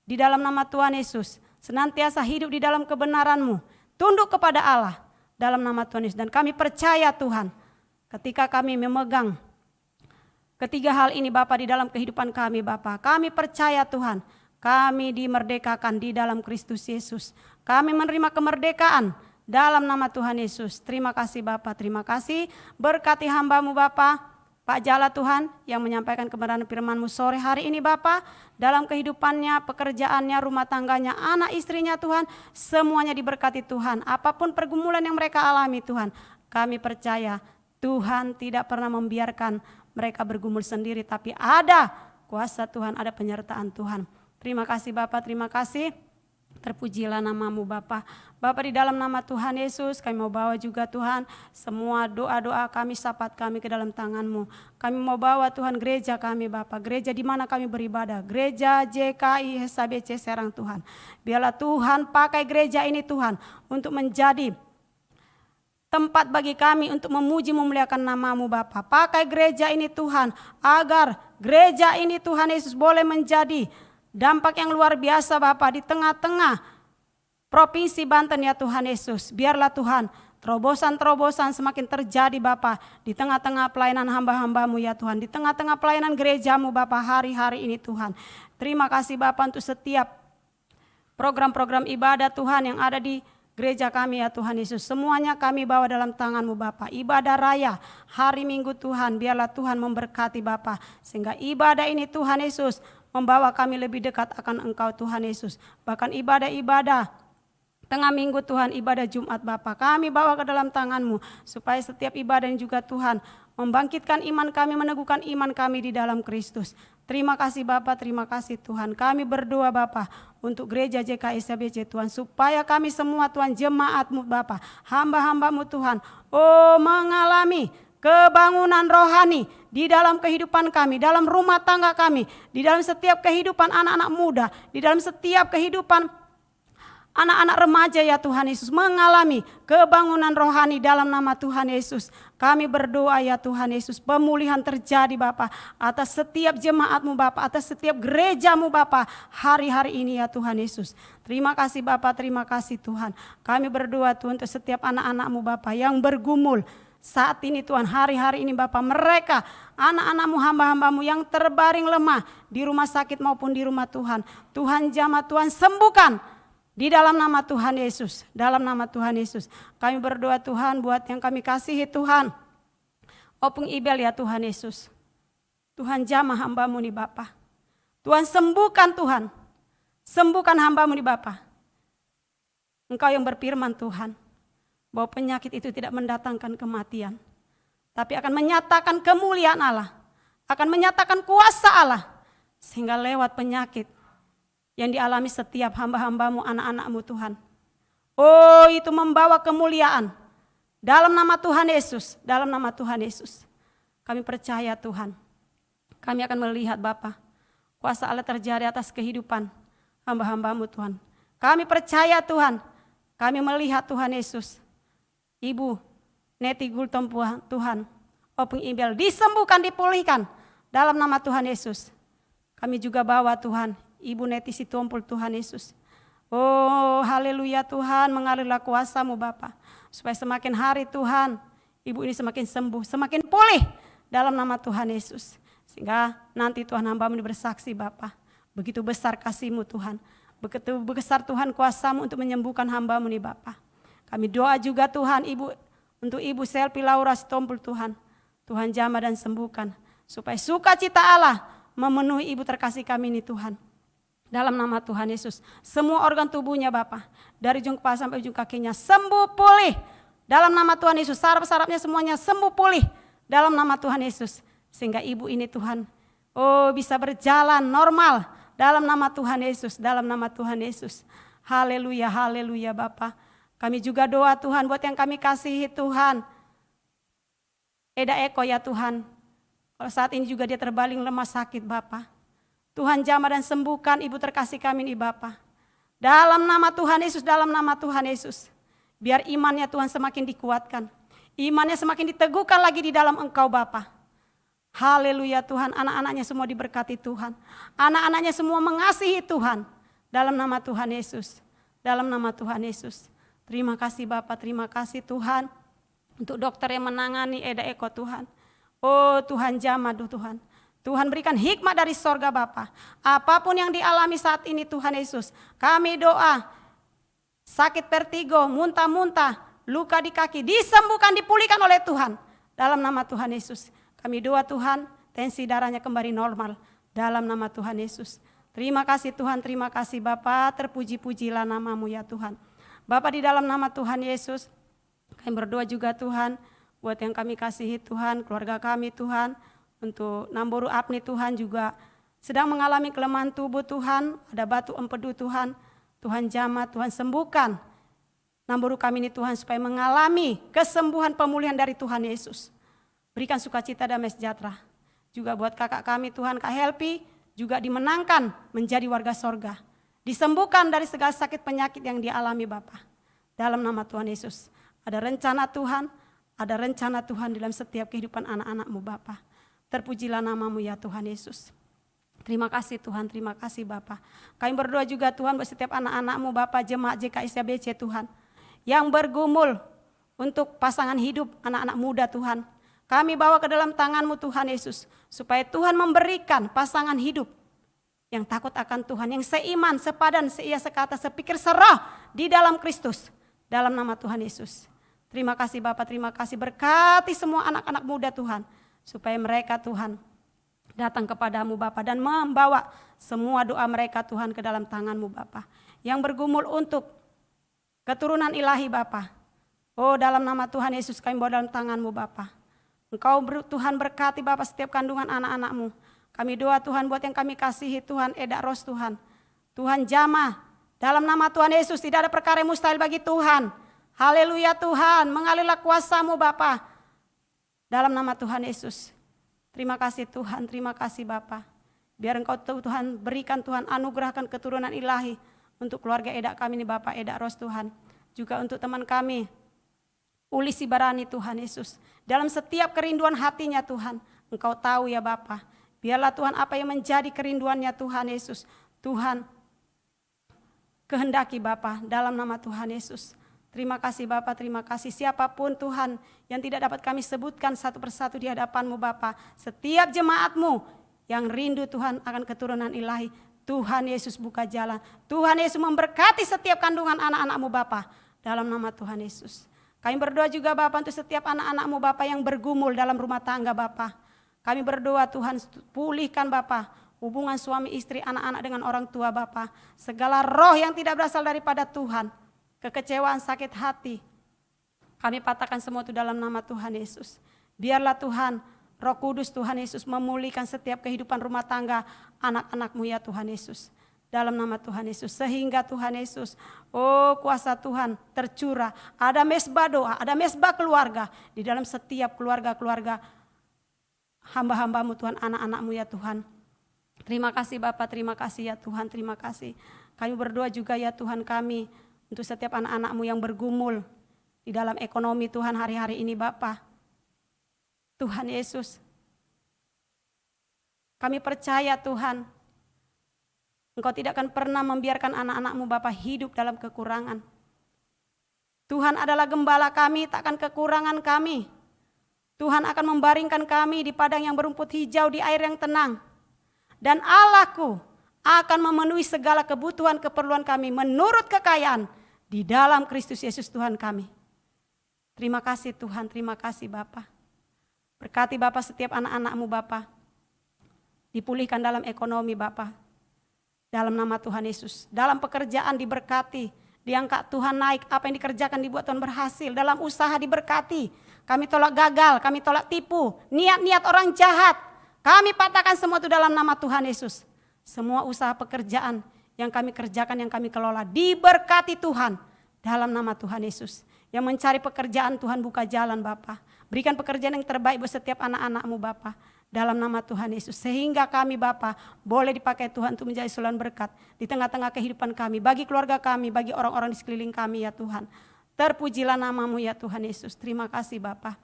S5: Di dalam nama Tuhan Yesus, senantiasa hidup di dalam kebenaran-Mu, tunduk kepada Allah dalam nama Tuhan Yesus. Dan kami percaya Tuhan, ketika kami memegang Ketiga hal ini Bapa di dalam kehidupan kami Bapa. Kami percaya Tuhan, kami dimerdekakan di dalam Kristus Yesus. Kami menerima kemerdekaan dalam nama Tuhan Yesus. Terima kasih Bapa, terima kasih. Berkati hamba-Mu Bapa, Pak Jala Tuhan yang menyampaikan kebenaran firman-Mu sore hari ini Bapa. Dalam kehidupannya, pekerjaannya, rumah tangganya, anak istrinya Tuhan. Semuanya diberkati Tuhan. Apapun pergumulan yang mereka alami Tuhan. Kami percaya Tuhan tidak pernah membiarkan mereka bergumul sendiri. Tapi ada kuasa Tuhan, ada penyertaan Tuhan. Terima kasih Bapa, terima kasih. Terpujilah nama-Mu Bapa. Bapa di dalam nama Tuhan Yesus kami mau bawa juga Tuhan semua doa-doa kami, syafaat kami ke dalam tangan-Mu. Kami mau bawa Tuhan gereja kami Bapa, gereja di mana kami beribadah, gereja JKI SABC Serang Tuhan. Biarlah Tuhan pakai gereja ini Tuhan untuk menjadi tempat bagi kami untuk memuji memuliakan nama-Mu Bapa. Pakai gereja ini Tuhan agar gereja ini Tuhan Yesus boleh menjadi dampak yang luar biasa Bapa di tengah-tengah Provinsi Banten ya Tuhan Yesus. Biarlah Tuhan terobosan-terobosan semakin terjadi Bapa di tengah-tengah pelayanan hamba-hamba-Mu ya Tuhan. Di tengah-tengah pelayanan gereja-Mu Bapa hari-hari ini Tuhan. Terima kasih Bapa untuk setiap program-program ibadah Tuhan yang ada di gereja kami ya Tuhan Yesus. Semuanya kami bawa dalam tangan-Mu Bapa. Ibadah raya hari Minggu Tuhan, biarlah Tuhan memberkati Bapa. Sehingga ibadah ini Tuhan Yesus membawa kami lebih dekat akan Engkau Tuhan Yesus. Bahkan ibadah-ibadah tengah minggu Tuhan, ibadah Jumat Bapa, kami bawa ke dalam tangan-Mu. Supaya setiap ibadah yang juga Tuhan membangkitkan iman kami, meneguhkan iman kami di dalam Kristus. Terima kasih Bapa, terima kasih Tuhan. Kami berdoa Bapa untuk gereja JKI SABC Tuhan. Supaya kami semua Tuhan jemaat-Mu Bapa, hamba-hamba-Mu Tuhan, mengalami kebangunan rohani di dalam kehidupan kami, dalam rumah tangga kami, di dalam setiap kehidupan anak-anak muda, di dalam setiap kehidupan anak-anak remaja ya Tuhan Yesus, mengalami kebangunan rohani dalam nama Tuhan Yesus. Kami berdoa ya Tuhan Yesus, pemulihan terjadi Bapa atas setiap jemaat-Mu Bapa, atas setiap gereja-Mu Bapa hari-hari ini ya Tuhan Yesus. Terima kasih Bapa, terima kasih Tuhan. Kami berdoa Tuhan untuk setiap anak-anak-Mu Bapa yang bergumul saat ini Tuhan, hari-hari ini Bapa, mereka anak-anak-Mu, hamba-hamba-Mu yang terbaring lemah di rumah sakit maupun di rumah Tuhan. Tuhan jamah, Tuhan sembuhkan di dalam nama Tuhan Yesus, dalam nama Tuhan Yesus. Kami berdoa Tuhan buat yang kami kasihi Tuhan. Opung Ibel ya Tuhan Yesus. Tuhan jamah hamba-Mu nih Bapa. Tuhan sembuhkan Tuhan. Sembuhkan hamba-Mu nih Bapa. Engkau yang berfirman Tuhan, bahwa penyakit itu tidak mendatangkan kematian, tapi akan menyatakan kemuliaan Allah, akan menyatakan kuasa Allah, sehingga lewat penyakit yang dialami setiap hamba-hamba-Mu, anak-anak-Mu Tuhan. Itu membawa kemuliaan dalam nama Tuhan Yesus, dalam nama Tuhan Yesus. Kami percaya Tuhan, kami akan melihat Bapa, kuasa Allah terjadi atas kehidupan hamba-hamba-Mu Tuhan. Kami percaya Tuhan, kami melihat Tuhan Yesus, Ibu Neti Gultom Tuhan, Opung Ibel disembuhkan, dipulihkan dalam nama Tuhan Yesus. Kami juga bawa Tuhan, Ibu Neti Situmpul Tuhan Yesus. Haleluya Tuhan, mengalirlah kuasa-Mu Bapa. Supaya semakin hari Tuhan, Ibu ini semakin sembuh, semakin pulih dalam nama Tuhan Yesus. Sehingga nanti Tuhan hamba-Mu bersaksi Bapa, begitu besar kasih-Mu Tuhan. Begitu besar Tuhan kuasa-Mu untuk menyembuhkan hamba-Mu nih Bapa. Kami doa juga Tuhan untuk Ibu Selvi Laura Stompul Tuhan. Tuhan jamah dan sembuhkan. Supaya sukacita Allah memenuhi Ibu terkasih kami ini Tuhan. Dalam nama Tuhan Yesus. Semua organ tubuhnya Bapa, dari ujung kepala sampai ujung kakinya sembuh pulih. Dalam nama Tuhan Yesus. Saraf-sarafnya semuanya sembuh pulih. Dalam nama Tuhan Yesus. Sehingga Ibu ini Tuhan bisa berjalan normal. Dalam nama Tuhan Yesus. Dalam nama Tuhan Yesus. Haleluya, haleluya Bapa. Kami juga doa Tuhan buat yang kami kasihi Tuhan. Eda Eko ya Tuhan. Kalau saat ini juga dia terbaling lemah sakit Bapa. Tuhan jamah dan sembuhkan Ibu terkasih kami ini Bapa. Dalam nama Tuhan Yesus, dalam nama Tuhan Yesus. Biar imannya Tuhan semakin dikuatkan. Imannya semakin diteguhkan lagi di dalam Engkau Bapa. Haleluya Tuhan, anak-anaknya semua diberkati Tuhan. Anak-anaknya semua mengasihi Tuhan. Dalam nama Tuhan Yesus. Dalam nama Tuhan Yesus. Terima kasih Bapak, terima kasih Tuhan. Untuk dokter yang menangani Eda Eko Tuhan. Tuhan jamah Tuhan. Tuhan berikan hikmat dari sorga Bapa. Apapun yang dialami saat ini Tuhan Yesus, kami doa sakit vertigo, muntah-muntah, luka di kaki, disembuhkan, dipulihkan oleh Tuhan. Dalam nama Tuhan Yesus, kami doa Tuhan, tensi darahnya kembali normal. Dalam nama Tuhan Yesus. Terima kasih Tuhan, terima kasih Bapa, terpuji-pujilah namamu ya Tuhan. Bapa, di dalam nama Tuhan Yesus, kami berdoa juga Tuhan, buat yang kami kasihi Tuhan, keluarga kami Tuhan, untuk Namboru Apni Tuhan juga sedang mengalami kelemahan tubuh Tuhan, ada batu empedu Tuhan, Tuhan jamah, Tuhan sembuhkan Namboru kami ini Tuhan supaya mengalami kesembuhan pemulihan dari Tuhan Yesus. Berikan sukacita damai sejahtera. Juga buat kakak kami Tuhan, Kak Helpi, juga dimenangkan menjadi warga sorga. Disembuhkan dari segala sakit penyakit yang dialami Bapa. Dalam nama Tuhan Yesus. Ada rencana Tuhan, ada rencana Tuhan dalam setiap kehidupan anak-anak-Mu Bapa. Terpujilah namamu ya Tuhan Yesus. Terima kasih Tuhan, terima kasih Bapa. Kami berdoa juga Tuhan buat setiap anak-anak-Mu Bapa, jemaat JKI SBC Tuhan. Yang bergumul untuk pasangan hidup anak-anak muda Tuhan. Kami bawa ke dalam tangan-Mu Tuhan Yesus. Supaya Tuhan memberikan pasangan hidup yang takut akan Tuhan. Yang seiman, sepadan, seia, sekata, sepikir, serah di dalam Kristus. Dalam nama Tuhan Yesus. Terima kasih Bapak, terima kasih. Berkati semua anak-anak muda Tuhan. Supaya mereka Tuhan datang kepadamu Bapa dan membawa semua doa mereka Tuhan ke dalam tangan-Mu Bapa. Yang bergumul untuk keturunan ilahi Bapa. Oh, dalam nama Tuhan Yesus kami bawa dalam tangan-Mu Bapa. Engkau Tuhan berkati Bapa setiap kandungan anak-anak-Mu. Kami doa Tuhan buat yang kami kasihi Tuhan, Eda Ros Tuhan. Tuhan jamah, dalam nama Tuhan Yesus tidak ada perkara yang mustahil bagi Tuhan. Haleluya Tuhan, mengalirlah kuasa-Mu Bapa. Dalam nama Tuhan Yesus. Terima kasih Tuhan, terima kasih Bapa. Biar Engkau Tuhan berikan Tuhan, anugerahkan keturunan ilahi untuk keluarga Eda kami ini Bapa, Eda Ros Tuhan. Juga untuk teman kami, Uli Sibarani Tuhan Yesus. Dalam setiap kerinduan hatinya Tuhan, Engkau tahu ya Bapa. Biarlah Tuhan apa yang menjadi kerinduannya Tuhan Yesus. Tuhan kehendaki Bapa dalam nama Tuhan Yesus. Terima kasih Bapa, terima kasih. Siapapun Tuhan yang tidak dapat kami sebutkan satu persatu di hadapan-Mu Bapa. Setiap jemaat-Mu yang rindu Tuhan akan keturunan ilahi. Tuhan Yesus buka jalan. Tuhan Yesus memberkati setiap kandungan anak-anak-Mu Bapa. Dalam nama Tuhan Yesus. Kami berdoa juga Bapa untuk setiap anak-anak-Mu Bapa yang bergumul dalam rumah tangga Bapa. Kami berdoa Tuhan pulihkan Bapa hubungan suami istri, anak-anak dengan orang tua Bapa. Segala roh yang tidak berasal daripada Tuhan, kekecewaan, sakit hati, kami patahkan semua itu dalam nama Tuhan Yesus. Biarlah Tuhan, Roh Kudus Tuhan Yesus memulihkan setiap kehidupan rumah tangga anak-anak-Mu ya Tuhan Yesus. Dalam nama Tuhan Yesus, sehingga Tuhan Yesus, oh kuasa Tuhan tercurah. Ada mesbah doa, ada mesbah keluarga di dalam setiap keluarga-keluarga hamba-hamba-Mu Tuhan, anak-anak-Mu ya Tuhan. Terima kasih Bapak, terima kasih ya Tuhan, terima kasih. Kami berdoa juga ya Tuhan kami untuk setiap anak-anak-Mu yang bergumul di dalam ekonomi Tuhan hari-hari ini Bapak. Tuhan Yesus, kami percaya Tuhan, Engkau tidak akan pernah membiarkan anak-anak-Mu Bapa hidup dalam kekurangan. Tuhan adalah gembala kami, takkan kekurangan kami. Tuhan akan membaringkan kami di padang yang berumput hijau, di air yang tenang. Dan Allahku akan memenuhi segala kebutuhan keperluan kami menurut kekayaan di dalam Kristus Yesus Tuhan kami. Terima kasih Tuhan, terima kasih Bapa. Berkati Bapa setiap anak-anak-Mu Bapa. Dipulihkan dalam ekonomi Bapa. Dalam nama Tuhan Yesus. Dalam pekerjaan diberkati. Diangkat Tuhan naik. Apa yang dikerjakan dibuat Tuhan berhasil. Dalam usaha diberkati. Kami tolak gagal. Kami tolak tipu. Niat-niat orang jahat. Kami patahkan semua itu dalam nama Tuhan Yesus. Semua usaha pekerjaan yang kami kerjakan, yang kami kelola. Diberkati Tuhan. Dalam nama Tuhan Yesus. Yang mencari pekerjaan Tuhan buka jalan Bapa. Berikan pekerjaan yang terbaik buat setiap anak-anak-Mu Bapa. Dalam nama Tuhan Yesus. Sehingga kami Bapa boleh dipakai Tuhan untuk menjadi saluran berkat di tengah-tengah kehidupan kami. Bagi keluarga kami, bagi orang-orang di sekeliling kami ya Tuhan. Terpujilah nama-Mu ya Tuhan Yesus. Terima kasih Bapa.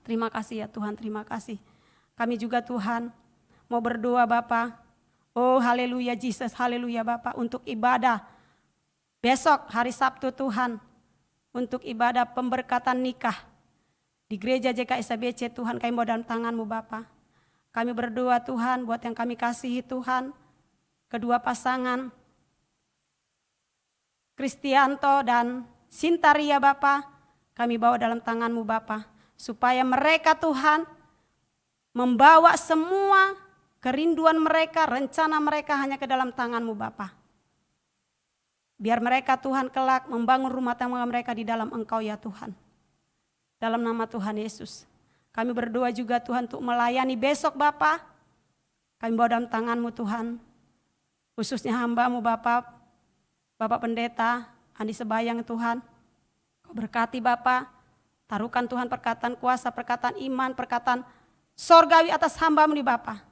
S5: Terima kasih ya Tuhan, terima kasih. Kami juga Tuhan mau berdoa Bapa. Oh haleluya Jesus, haleluya Bapa. Untuk ibadah besok hari Sabtu Tuhan. Untuk ibadah pemberkatan nikah. Di gereja JKI SBC Tuhan kami mau dalam tangan-Mu Bapa. Kami berdoa Tuhan buat yang kami kasihi Tuhan, kedua pasangan Kristianto dan Sintaria Bapa, kami bawa dalam tangan-Mu Bapa, supaya mereka Tuhan membawa semua kerinduan mereka, rencana mereka hanya ke dalam tangan-Mu Bapa. Biar mereka Tuhan kelak membangun rumah tangga mereka di dalam Engkau ya Tuhan. Dalam nama Tuhan Yesus. Kami berdoa juga Tuhan untuk melayani besok Bapa. Kami bawa dalam tangan-Mu Tuhan. Khususnya hamba-Mu Bapa, Bapak Pendeta Andi Sebayang Tuhan. Kau berkati Bapa. Taruhkan Tuhan perkataan kuasa, perkataan iman, perkataan sorgawi atas hamba-Mu nih Bapa.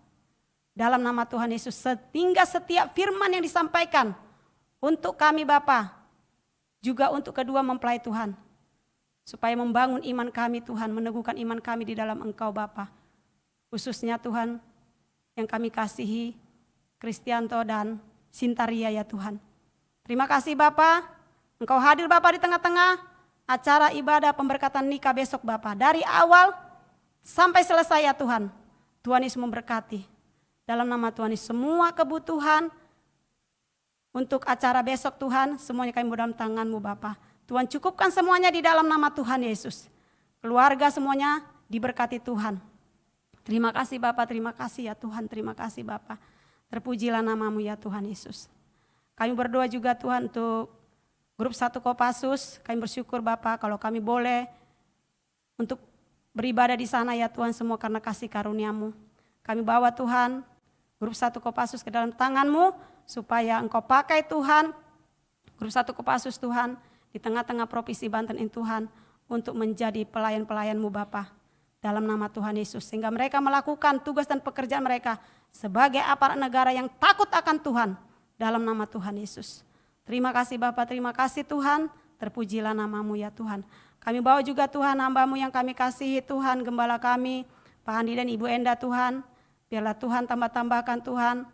S5: Dalam nama Tuhan Yesus, sehingga setiap firman yang disampaikan untuk kami Bapa, juga untuk kedua mempelai Tuhan. Supaya membangun iman kami Tuhan, meneguhkan iman kami di dalam Engkau Bapa. Khususnya Tuhan yang kami kasihi, Kristianto dan Sintaria ya Tuhan. Terima kasih Bapa, Engkau hadir Bapa di tengah-tengah acara ibadah pemberkatan nikah besok Bapa. Dari awal sampai selesai ya Tuhan. Tuhan Yesus memberkati. Dalam nama Tuhan Yesus semua kebutuhan untuk acara besok Tuhan, semuanya kami dalam tangan-Mu Bapa. Tuhan cukupkan semuanya di dalam nama Tuhan Yesus. Keluarga semuanya diberkati Tuhan. Terima kasih Bapa, terima kasih ya Tuhan, terima kasih Bapa. Terpujilah nama-Mu ya Tuhan Yesus. Kami berdoa juga Tuhan untuk grup 1 Kopassus. Kami bersyukur Bapa kalau kami boleh untuk beribadah di sana ya Tuhan, semua karena kasih karunia-Mu. Kami bawa Tuhan grup 1 Kopassus ke dalam tangan-Mu supaya Engkau pakai Tuhan. Grup 1 Kopassus Tuhan di tengah-tengah Provinsi Banten ini Tuhan untuk menjadi pelayan-pelayan-Mu Bapa dalam nama Tuhan Yesus. Sehingga mereka melakukan tugas dan pekerjaan mereka sebagai aparat negara yang takut akan Tuhan dalam nama Tuhan Yesus. Terima kasih Bapa, terima kasih Tuhan, terpujilah nama-Mu ya Tuhan. Kami bawa juga Tuhan hamba-Mu yang kami kasihi Tuhan, gembala kami, Pak Andi dan Ibu Enda Tuhan. Biarlah Tuhan tambah-tambahkan Tuhan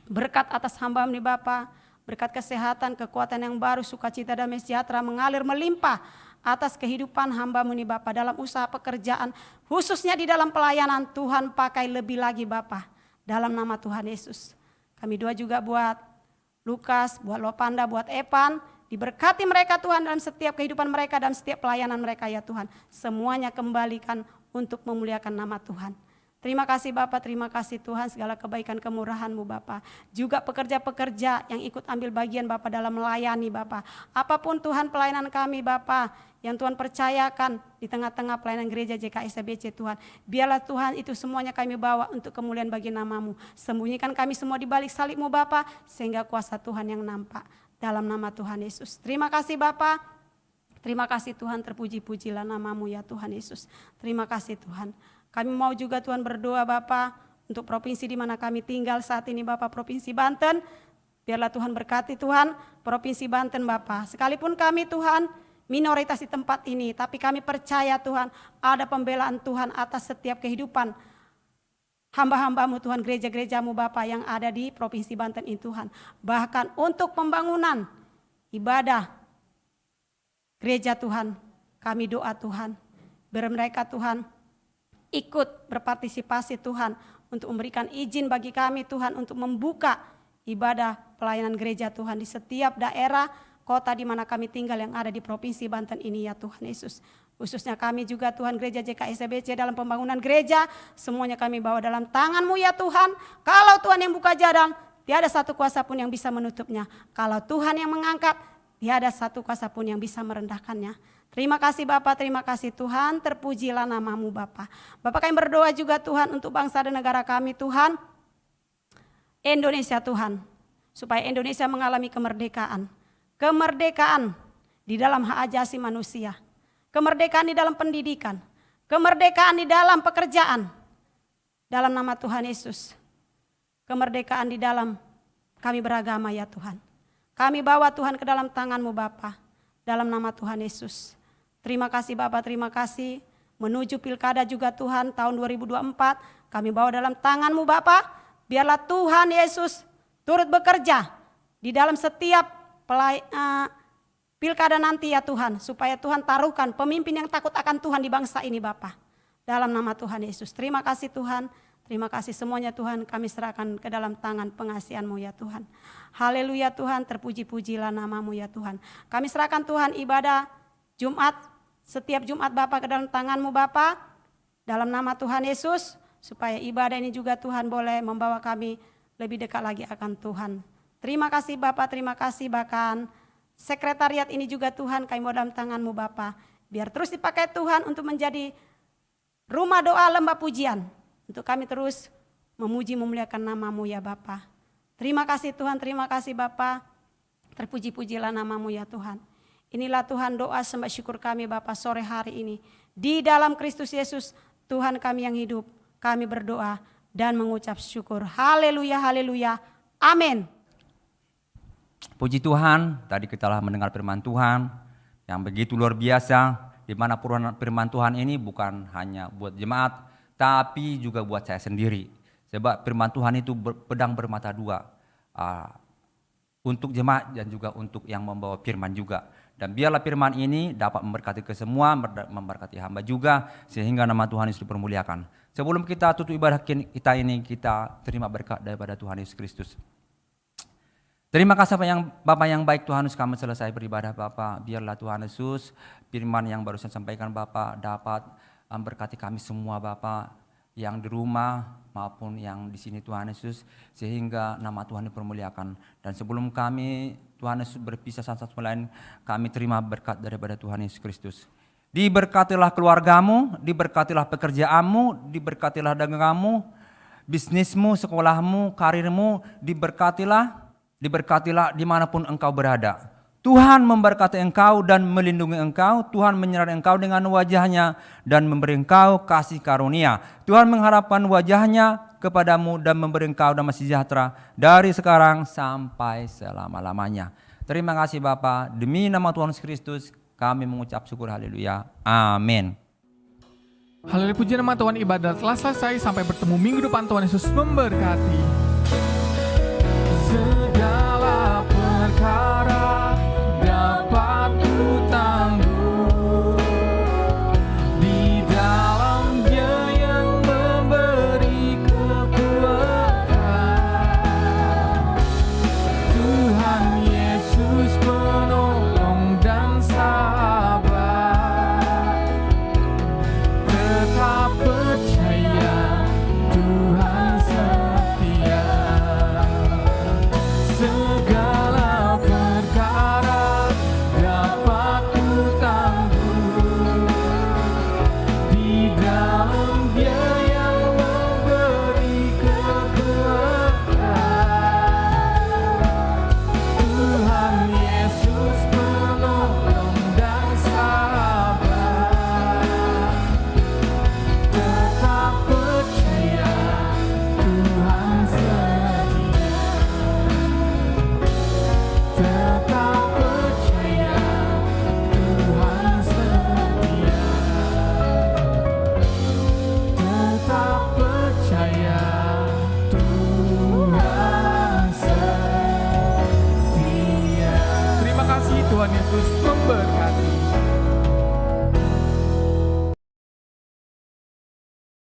S5: berkat atas hamba-Mu nih Bapa. Berkat kesehatan, kekuatan yang baru, sukacita damai sejahtera mengalir melimpah atas kehidupan hamba-Mu nih Bapa dalam usaha pekerjaan, khususnya di dalam pelayanan. Tuhan pakai lebih lagi Bapa dalam nama Tuhan Yesus. Kami doa juga buat Lukas, buat Lopanda, buat Epan, diberkati mereka Tuhan dalam setiap kehidupan mereka dan setiap pelayanan mereka ya Tuhan. Semuanya kembalikan untuk memuliakan nama Tuhan. Terima kasih Bapa, terima kasih Tuhan segala kebaikan kemurahan-Mu Bapa. Juga pekerja-pekerja yang ikut ambil bagian Bapa dalam melayani Bapa. Apapun Tuhan pelayanan kami Bapa yang Tuhan percayakan di tengah-tengah pelayanan gereja JKI SBC Tuhan. Biarlah Tuhan itu semuanya kami bawa untuk kemuliaan bagi nama-Mu. Sembunyikan kami semua di balik salib-Mu Bapa sehingga kuasa Tuhan yang nampak dalam nama Tuhan Yesus. Terima kasih Bapa. Terima kasih Tuhan, terpuji-pujilah nama-Mu ya Tuhan Yesus. Terima kasih Tuhan. Kami mau juga Tuhan berdoa Bapa untuk provinsi di mana kami tinggal saat ini Bapa, Provinsi Banten. Biarlah Tuhan berkati Tuhan Provinsi Banten Bapa. Sekalipun kami Tuhan minoritas di tempat ini, tapi kami percaya Tuhan ada pembelaan Tuhan atas setiap kehidupan hamba-hamba-Mu Tuhan, gereja-gereja-Mu Bapa yang ada di Provinsi Banten ini Tuhan. Bahkan untuk pembangunan ibadah gereja Tuhan, kami doa Tuhan, biar mereka Tuhan ikut berpartisipasi Tuhan untuk memberikan izin bagi kami Tuhan untuk membuka ibadah pelayanan gereja Tuhan di setiap daerah kota di mana kami tinggal yang ada di Provinsi Banten ini ya Tuhan Yesus. Khususnya kami juga Tuhan gereja JKI SBC dalam pembangunan gereja, semuanya kami bawa dalam tangan-Mu ya Tuhan. Kalau Tuhan yang buka jalan, tiada satu kuasa pun yang bisa menutupnya. Kalau Tuhan yang mengangkat, tiada satu kuasa pun yang bisa merendahkannya. Terima kasih Bapa, terima kasih Tuhan, terpujilah nama-Mu Bapa. Bapa kami berdoa juga Tuhan untuk bangsa dan negara kami Tuhan, Indonesia Tuhan, supaya Indonesia mengalami kemerdekaan. Kemerdekaan di dalam hak asasi manusia, kemerdekaan di dalam pendidikan, kemerdekaan di dalam pekerjaan, dalam nama Tuhan Yesus. Kemerdekaan di dalam kami beragama ya Tuhan. Kami bawa Tuhan ke dalam tangan-Mu Bapa, dalam nama Tuhan Yesus. Terima kasih Bapak, terima kasih. Menuju pilkada juga Tuhan tahun 2024. Kami bawa dalam tangan-Mu Bapak. Biarlah Tuhan Yesus turut bekerja di dalam setiap pilkada nanti ya Tuhan. Supaya Tuhan taruhkan pemimpin yang takut akan Tuhan di bangsa ini Bapak. Dalam nama Tuhan Yesus. Terima kasih Tuhan. Terima kasih semuanya Tuhan, kami serahkan ke dalam tangan pengasihan-Mu ya Tuhan. Haleluya Tuhan, terpuji-pujilah nama-Mu ya Tuhan. Kami serahkan Tuhan ibadah Jumat, setiap Jumat Bapa ke dalam tangan-Mu Bapa, dalam nama Tuhan Yesus, supaya ibadah ini juga Tuhan boleh membawa kami lebih dekat lagi akan Tuhan. Terima kasih Bapa, terima kasih bahkan sekretariat ini juga Tuhan kami mau dalam tangan-Mu Bapa. Biar terus dipakai Tuhan untuk menjadi rumah doa lembah pujian. Untuk kami terus memuji memuliakan nama-Mu ya Bapa. Terima kasih Tuhan, terima kasih Bapa. Terpuji-pujilah nama-Mu ya Tuhan. Inilah Tuhan doa sembah syukur kami Bapa sore hari ini. Di dalam Kristus Yesus Tuhan kami yang hidup. Kami berdoa dan mengucap syukur. Haleluya, haleluya. Amin.
S4: Puji Tuhan, tadi kita telah mendengar firman Tuhan yang begitu luar biasa. Di mana firman Tuhan ini bukan hanya buat jemaat, tapi juga buat saya sendiri. Sebab firman Tuhan itu pedang bermata dua. Untuk jemaat dan juga untuk yang membawa firman juga. Dan biarlah firman ini dapat memberkati ke semua, memberkati hamba juga, sehingga nama Tuhan Yesus dipermuliakan. Sebelum kita tutup ibadah kita ini, kita terima berkat daripada Tuhan Yesus Kristus. Terima kasih Bapak yang baik Tuhan Yesus, kami selesai beribadah Bapak. Biarlah Tuhan Yesus, firman yang baru saya sampaikan Bapak dapat memberkati kami semua Bapak, yang di rumah maupun yang di sini Tuhan Yesus, sehingga nama Tuhan dipermuliakan. Dan sebelum kami Tuhan Yesus berpisah satu sama lain, kami terima berkat daripada Tuhan Yesus Kristus. Diberkatilah keluargamu, diberkatilah pekerjaanmu, diberkatilah daganganmu, bisnismu, sekolahmu, karirmu, diberkatilah dimanapun engkau berada. Tuhan memberkati engkau dan melindungi engkau. Tuhan menyertai engkau dengan wajahnya dan memberi engkau kasih karunia. Tuhan mengharapkan wajahnya kepadamu dan memberi engkau damai sejahtera dari sekarang sampai selama-lamanya. Terima kasih Bapa, demi nama Tuhan Yesus Kristus kami mengucap syukur, haleluya, amin.
S1: Haleluya, puji nama Tuhan, ibadah telah selesai. Sampai bertemu minggu depan, Tuhan Yesus memberkati.